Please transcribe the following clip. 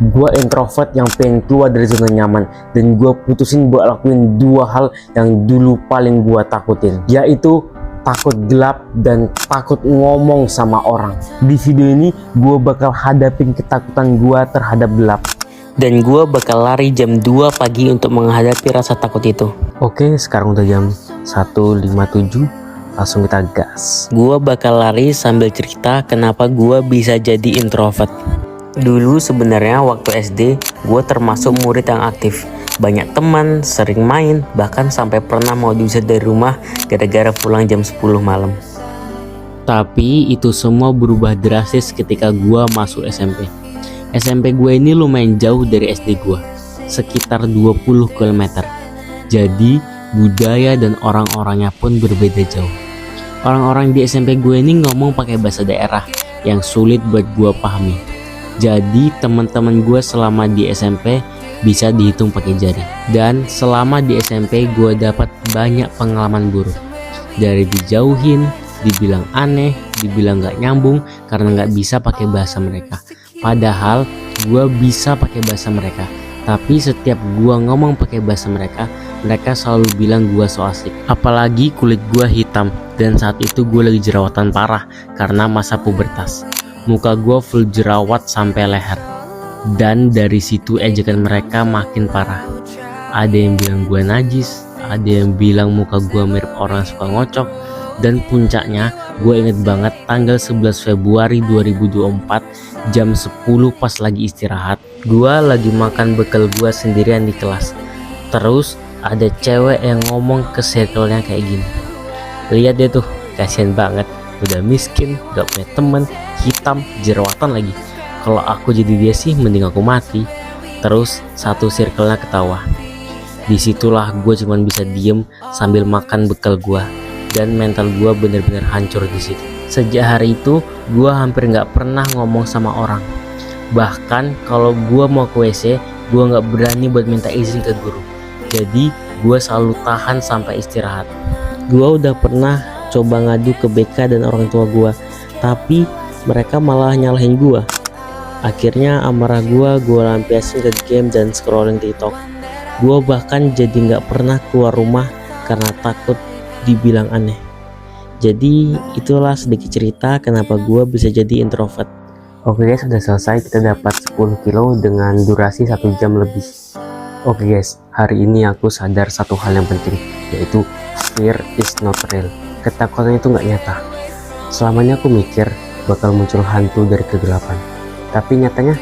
Gue introvert yang pengen keluar dari zona nyaman, dan gue putusin buat lakuin dua hal yang dulu paling gue takutin, yaitu takut gelap dan takut ngomong sama orang. Di video ini gue bakal hadapin ketakutan gue terhadap gelap, dan gue bakal lari jam 2 pagi untuk menghadapi rasa takut itu. Oke, sekarang udah jam 1.57, langsung kita gas. Gue bakal lari sambil cerita kenapa gue bisa jadi introvert. Dulu sebenarnya waktu SD, gue termasuk murid yang aktif. Banyak teman, sering main, bahkan sampai pernah mau diusir dari rumah gara-gara pulang jam 10 malam. Tapi itu semua berubah drastis ketika gue masuk SMP. SMP gue ini lumayan jauh dari SD gue, sekitar 20 km. Jadi budaya dan orang-orangnya pun berbeda jauh. Orang-orang di SMP gue ini ngomong pakai bahasa daerah yang sulit buat gue pahami. Jadi teman-teman gue selama di SMP bisa dihitung pakai jari. Dan selama di SMP gue dapat banyak pengalaman buruk. Dari dijauhin, dibilang aneh, dibilang gak nyambung karena gak bisa pakai bahasa mereka. Padahal gue bisa pakai bahasa mereka. Tapi setiap gue ngomong pakai bahasa mereka, mereka selalu bilang gue so asik. Apalagi kulit gue hitam, dan saat itu gue lagi jerawatan parah karena masa pubertas. Muka gue full jerawat sampai leher. Dan dari situ ejekan mereka makin parah. Ada yang bilang gue najis, ada yang bilang muka gue mirip orang suka ngocok. Dan puncaknya gue inget banget tanggal 11 Februari 2024 jam 10 pas lagi istirahat. Gue lagi makan bekal gue sendirian di kelas. Terus ada cewek yang ngomong ke circle-nya kayak gini, lihat deh tuh, kasihan banget, udah miskin, gak punya temen, hitam, jerawatan lagi. Kalau aku jadi dia sih mending aku mati. Terus satu circle-nya ketawa. Disitulah gue cuman bisa diem sambil makan bekal gue, dan mental gue bener-bener hancur di situ. Sejak hari itu gue hampir nggak pernah ngomong sama orang. Bahkan kalau gue mau ke WC, gue nggak berani buat minta izin ke guru. Jadi gue selalu tahan sampai istirahat. Gue udah pernah coba ngadu ke BK dan orang tua gue, tapi mereka malah nyalahin gue. Akhirnya amarah gue lampiasin ke game dan scrolling TikTok. Gue bahkan jadi nggak pernah keluar rumah karena takut dibilang aneh. Jadi itulah sedikit cerita kenapa gue bisa jadi introvert. Oke guys, sudah selesai. Kita dapat 10 kilo dengan durasi 1 jam lebih. Oke guys, hari ini aku sadar satu hal yang penting, yaitu fear is not real. Ketakutan itu nggak nyata. Selamanya aku mikir bakal muncul hantu dari kegelapan, tapi nyatanya